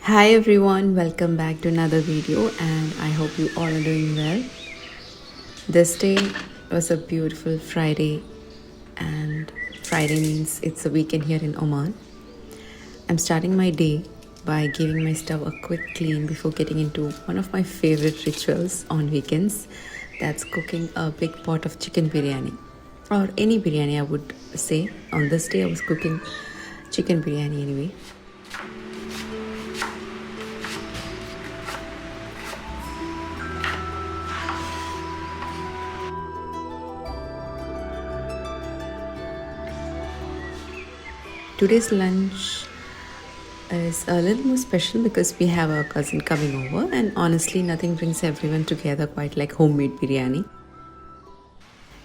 Hi everyone, welcome back to another video and I hope you all are doing well. This day was a beautiful Friday and Friday means it's a weekend here in Oman. I'm starting my day by giving my stove a quick clean before getting into one of my favorite rituals on weekends. That's cooking a big pot of chicken biryani or any biryani I would say. On this day I was cooking chicken biryani anyway. Today's lunch is a little more special because we have our cousin coming over, and honestly, nothing brings everyone together quite like homemade biryani.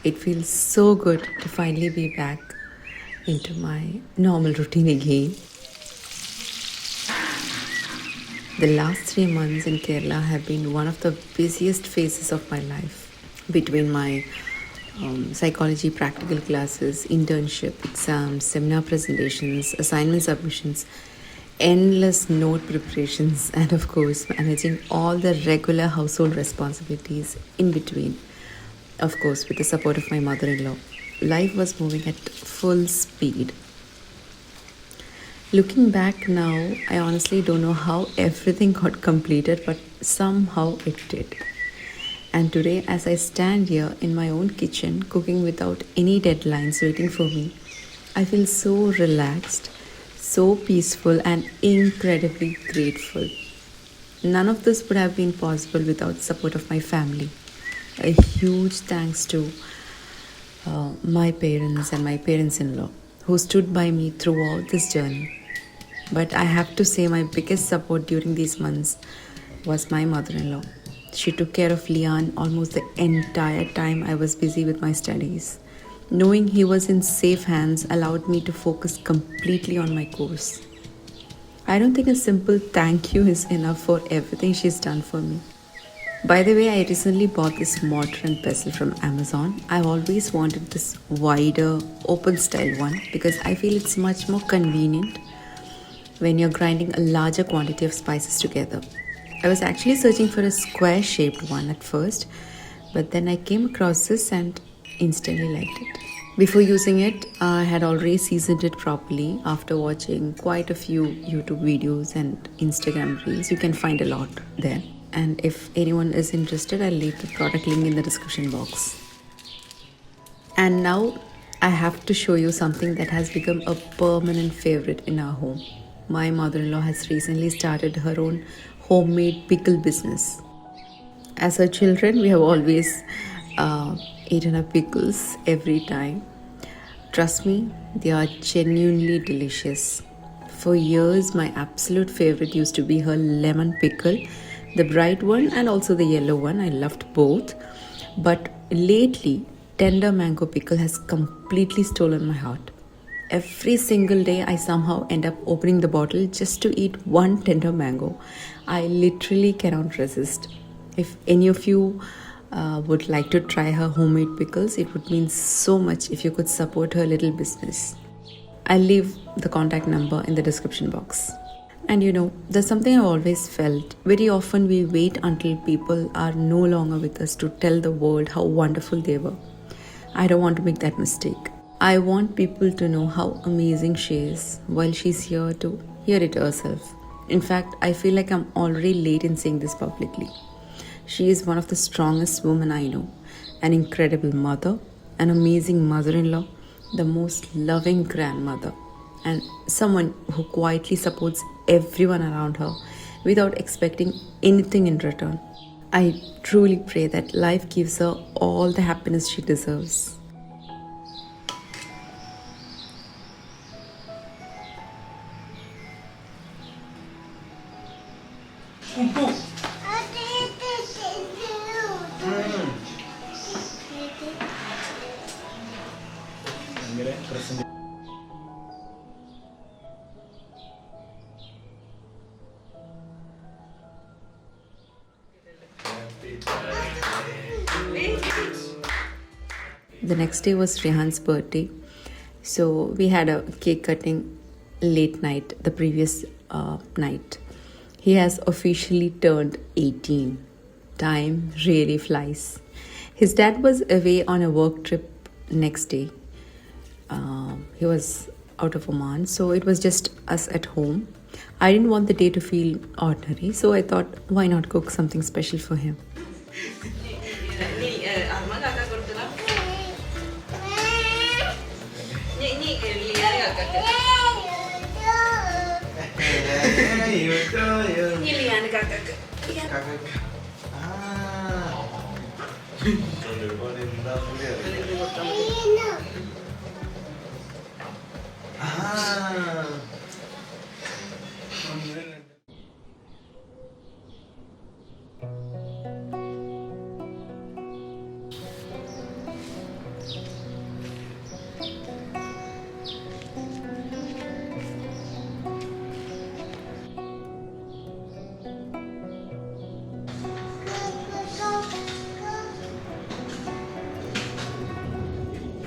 It feels so good to finally be back into my normal routine again. The last 3 months in Kerala have been one of the busiest phases of my life between my psychology practical classes, internship, exams, seminar presentations, assignment submissions, endless note preparations, and of course, managing all the regular household responsibilities in between. Of course, with the support of my mother in law. Life was moving at full speed. Looking back now, I honestly don't know how everything got completed, but somehow it did. And today, as I stand here in my own kitchen, cooking without any deadlines waiting for me, I feel so relaxed, so peaceful, and incredibly grateful. None of this would have been possible without the support of my family. A huge thanks to my parents and my parents-in-law who stood by me throughout this journey. But I have to say my biggest support during these months was my mother-in-law. She took care of Leon almost the entire time I was busy with my studies. Knowing he was in safe hands allowed me to focus completely on my course. I don't think a simple thank you is enough for everything she's done for me. By the way, I recently bought this mortar and pestle from Amazon. I've always wanted this wider, open style one because I feel it's much more convenient when you're grinding a larger quantity of spices together. I was actually searching for a square shaped one at first, but then I came across this and instantly liked it. Before using it, I had already seasoned it properly after watching quite a few YouTube videos and Instagram reels. You can find a lot there. And if anyone is interested, I'll leave the product link in the description box. And now I have to show you something that has become a permanent favorite in our home. My mother-in-law has recently started her own homemade pickle business. As her children, we have always eaten her pickles every time. Trust me, they are genuinely delicious. For years, my absolute favorite used to be her lemon pickle, the bright one and also the yellow one. I loved both. But lately, tender mango pickle has completely stolen my heart. Every single day, I somehow end up opening the bottle just to eat one tender mango. I literally cannot resist. If any of you would like to try her homemade pickles, it would mean so much if you could support her little business. I'll leave the contact number in the description box. And you know, there's something I've always felt. Very often we wait until people are no longer with us to tell the world how wonderful they were. I don't want to make that mistake. I want people to know how amazing she is while she's here to hear it herself. In fact, I feel like I'm already late in saying this publicly. She is one of the strongest women I know, an incredible mother, an amazing mother-in-law, the most loving grandmother, and someone who quietly supports everyone around her without expecting anything in return. I truly pray that life gives her all the happiness she deserves. The next day was Rehan's birthday, so we had a cake cutting late night, the previous night. He has officially turned 18. Time really flies. His dad was away on a work trip next day. He was out of Oman, so it was just us at home. I didn't want the day to feel ordinary, so I thought, why not cook something special for him?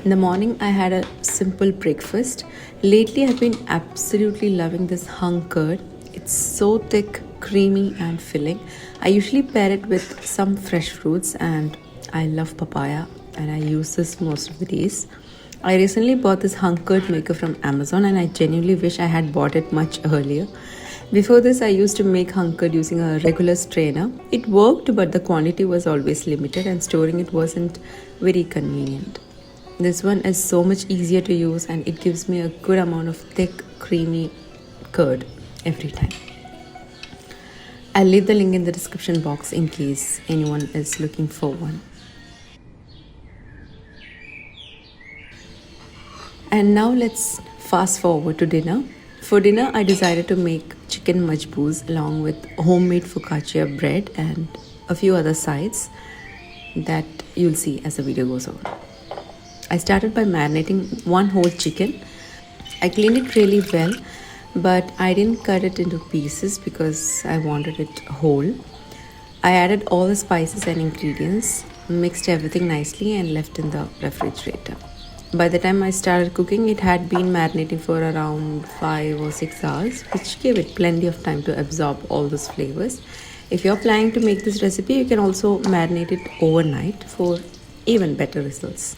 In the morning, I had a simple breakfast. Lately, I've been absolutely loving this hung curd. It's so thick, creamy, and filling. I usually pair it with some fresh fruits, and I love papaya, and I use this most of the days. I recently bought this hung curd maker from Amazon, and I genuinely wish I had bought it much earlier. Before this, I used to make hung curd using a regular strainer. It worked, but the quantity was always limited, and storing it wasn't very convenient. This one is so much easier to use and it gives me a good amount of thick, creamy curd every time. I'll leave the link in the description box in case anyone is looking for one. And now let's fast forward to dinner. For dinner, I decided to make chicken majboos along with homemade focaccia bread and a few other sides that you'll see as the video goes on. I started by marinating one whole chicken. I cleaned it really well, but I didn't cut it into pieces because I wanted it whole. I added all the spices and ingredients, mixed everything nicely, and left in the refrigerator. By the time I started cooking, it had been marinating for around 5 or 6 hours, which gave it plenty of time to absorb all those flavors. If you're planning to make this recipe, you can also marinate it overnight for even better results.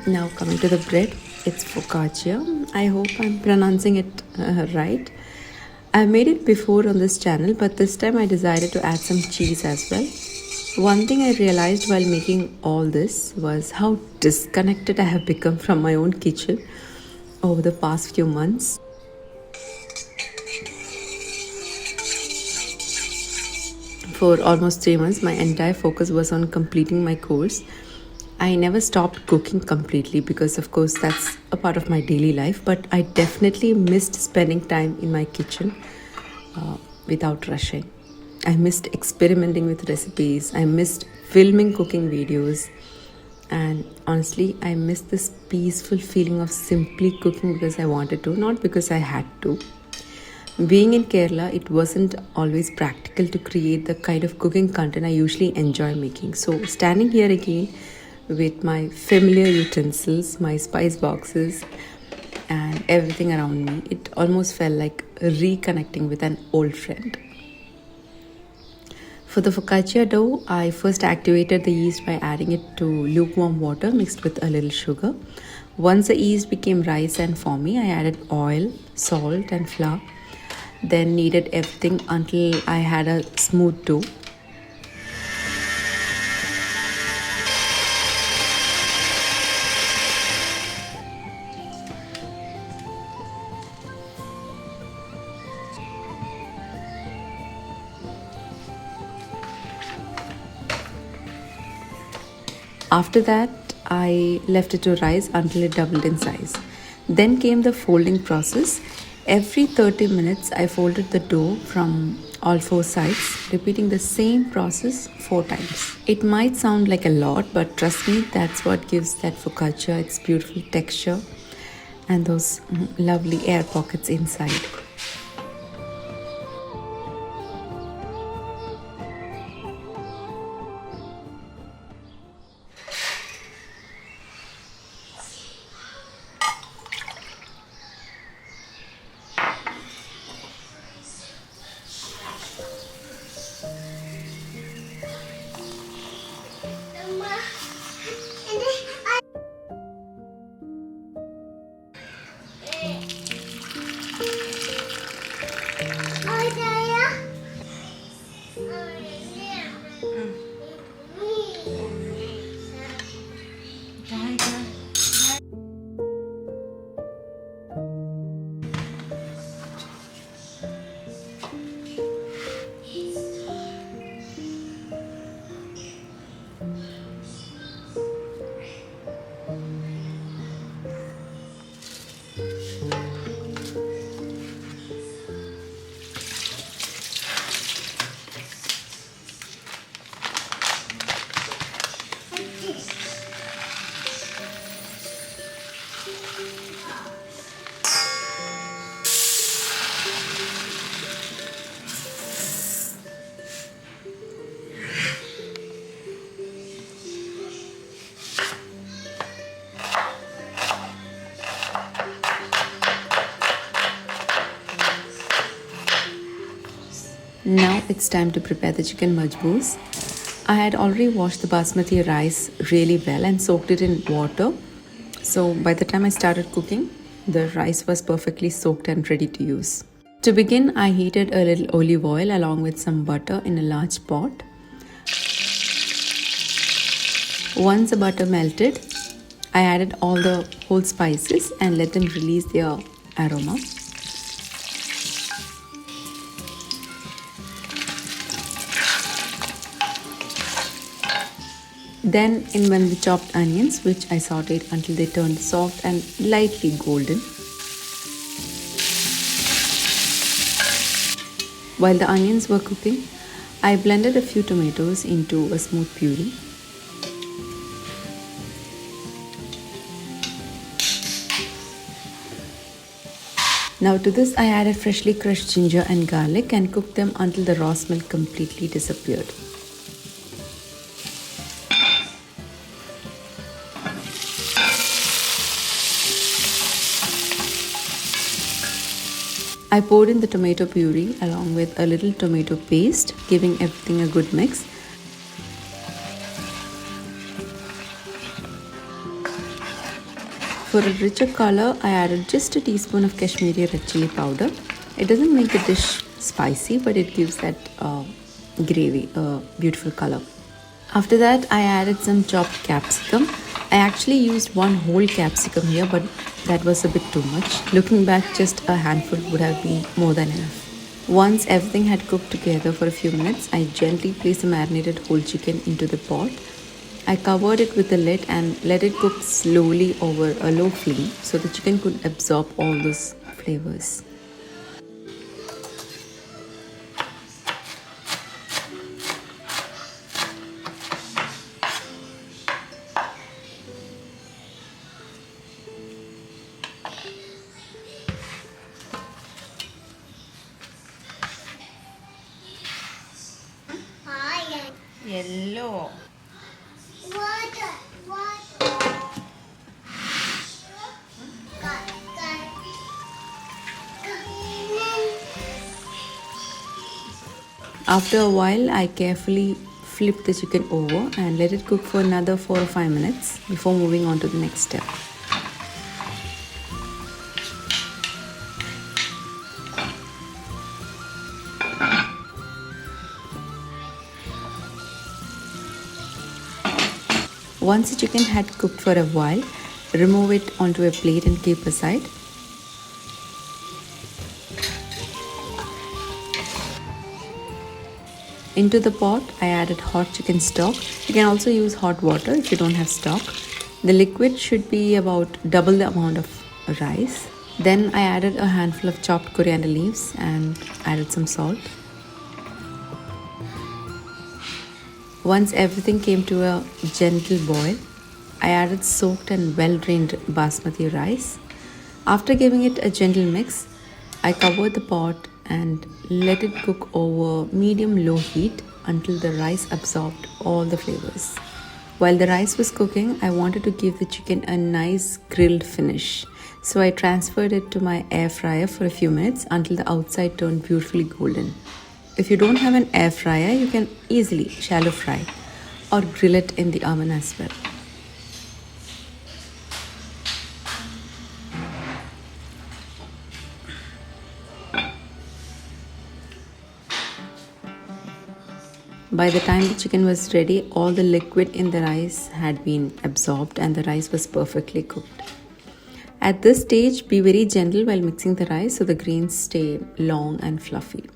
Now coming to the bread, it's focaccia. I hope I'm pronouncing it right. I've made it before on this channel, but this time I decided to add some cheese as well. One thing I realized while making all this was how disconnected I have become from my own kitchen over the past few months. For almost 3 months, my entire focus was on completing my course. I never stopped cooking completely because, of course, that's a part of my daily life, but I definitely missed spending time in my kitchen without rushing. I missed experimenting with recipes, I missed filming cooking videos, and honestly, I missed this peaceful feeling of simply cooking because I wanted to, not because I had to. Being in Kerala, it wasn't always practical to create the kind of cooking content I usually enjoy making. So, standing here again, with my familiar utensils, my spice boxes, and everything around me, it almost felt like reconnecting with an old friend. For the focaccia dough, I first activated the yeast by adding it to lukewarm water mixed with a little sugar. Once the yeast became rice and foamy, I added oil, salt, and flour. Then kneaded everything until I had a smooth dough. After that, I left it to rise until it doubled in size. Then came the folding process. Every 30 minutes, I folded the dough from all four sides, repeating the same process 4 times. It might sound like a lot, but trust me, that's what gives that focaccia its beautiful texture and those lovely air pockets inside. Now it's time to prepare the chicken majboos. I had already washed the basmati rice really well and soaked it in water. So by the time I started cooking, the rice was perfectly soaked and ready to use. To begin, I heated a little olive oil along with some butter in a large pot. Once the butter melted, I added all the whole spices and let them release their aroma. Then in went the chopped onions, which I sauteed until they turned soft and lightly golden. While the onions were cooking, I blended a few tomatoes into a smooth puree. Now to this I added freshly crushed ginger and garlic and cooked them until the raw smell completely disappeared. I poured in the tomato puree along with a little tomato paste, giving everything a good mix. For a richer color, I added just a teaspoon of Kashmiri red chilli powder. It doesn't make the dish spicy, but it gives that gravy a beautiful color. After that, I added some chopped capsicum. I actually used one whole capsicum here, but that was a bit too much. Looking back, just a handful would have been more than enough. Once everything had cooked together for a few minutes, I gently placed the marinated whole chicken into the pot. I covered it with the lid and let it cook slowly over a low flame so the chicken could absorb all those flavors. Yellow. After a while, I carefully flipped the chicken over and let it cook for another 4 or 5 minutes before moving on to the next step. Once the chicken had cooked for a while, remove it onto a plate and keep aside. Into the pot, I added hot chicken stock. You can also use hot water if you don't have stock. The liquid should be about double the amount of rice. Then I added a handful of chopped coriander leaves and added some salt. Once everything came to a gentle boil, I added soaked and well-drained basmati rice. After giving it a gentle mix, I covered the pot and let it cook over medium-low heat until the rice absorbed all the flavors. While the rice was cooking, I wanted to give the chicken a nice grilled finish. So I transferred it to my air fryer for a few minutes until the outside turned beautifully golden. If you don't have an air fryer, you can easily shallow fry or grill it in the oven as well. By the time the chicken was ready, all the liquid in the rice had been absorbed and the rice was perfectly cooked. At this stage, be very gentle while mixing the rice so the grains stay long and fluffy.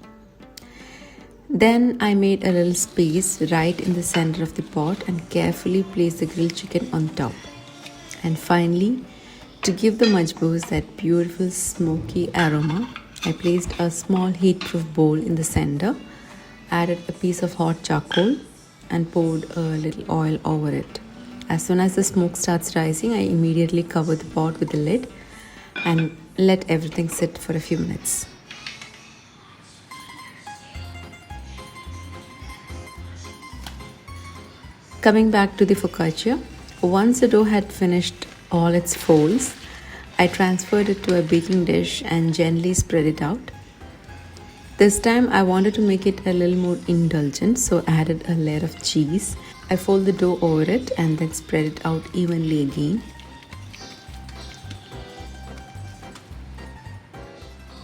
Then I made a little space right in the center of the pot and carefully placed the grilled chicken on top. And finally, to give the majboos that beautiful smoky aroma, I placed a small heat-proof bowl in the center, added a piece of hot charcoal and poured a little oil over it. As soon as the smoke starts rising, I immediately cover the pot with the lid and let everything sit for a few minutes. Coming back to the focaccia, once the dough had finished all its folds, I transferred it to a baking dish and gently spread it out. This time I wanted to make it a little more indulgent, so I added a layer of cheese. I fold the dough over it and then spread it out evenly again.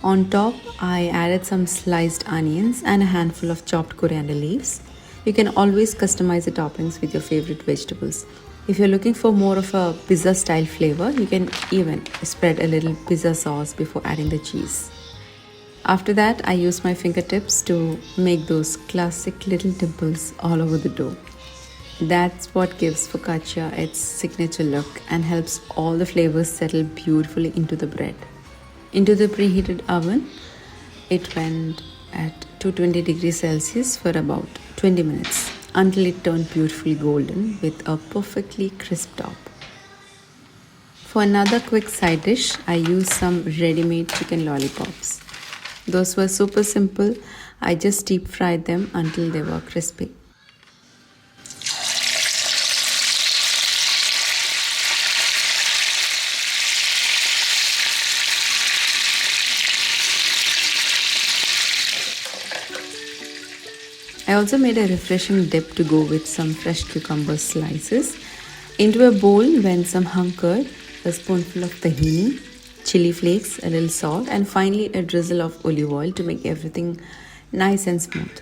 On top, I added some sliced onions and a handful of chopped coriander leaves. You can always customize the toppings with your favorite vegetables. If you're looking for more of a pizza style flavor, you can even spread a little pizza sauce before adding the cheese. After that, I used my fingertips to make those classic little dimples all over the dough. That's what gives focaccia its signature look and helps all the flavors settle beautifully into the bread. Into the preheated oven, it went at 220 degrees Celsius for about 20 minutes until it turned beautifully golden with a perfectly crisp top. For another quick side dish, I used some ready-made chicken lollipops. Those were super simple. I just deep fried them until they were crispy. I also made a refreshing dip to go with some fresh cucumber slices. Into a bowl went some hung curd, a spoonful of tahini, chili flakes, a little salt, and finally a drizzle of olive oil to make everything nice and smooth.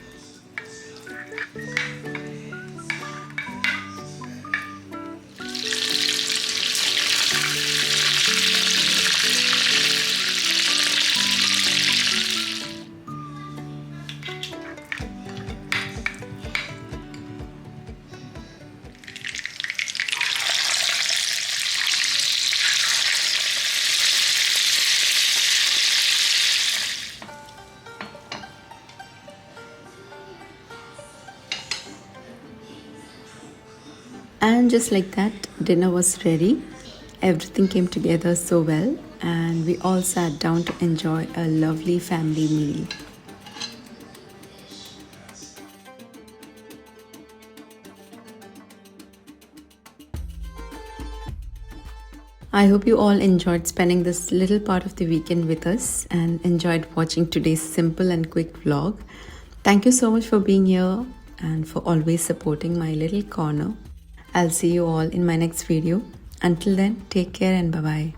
And just like that, dinner was ready. Everything came together so well, and we all sat down to enjoy a lovely family meal. I hope you all enjoyed spending this little part of the weekend with us and enjoyed watching today's simple and quick vlog. Thank you so much for being here and for always supporting my little corner. I'll see you all in my next video. Until then, take care and bye-bye.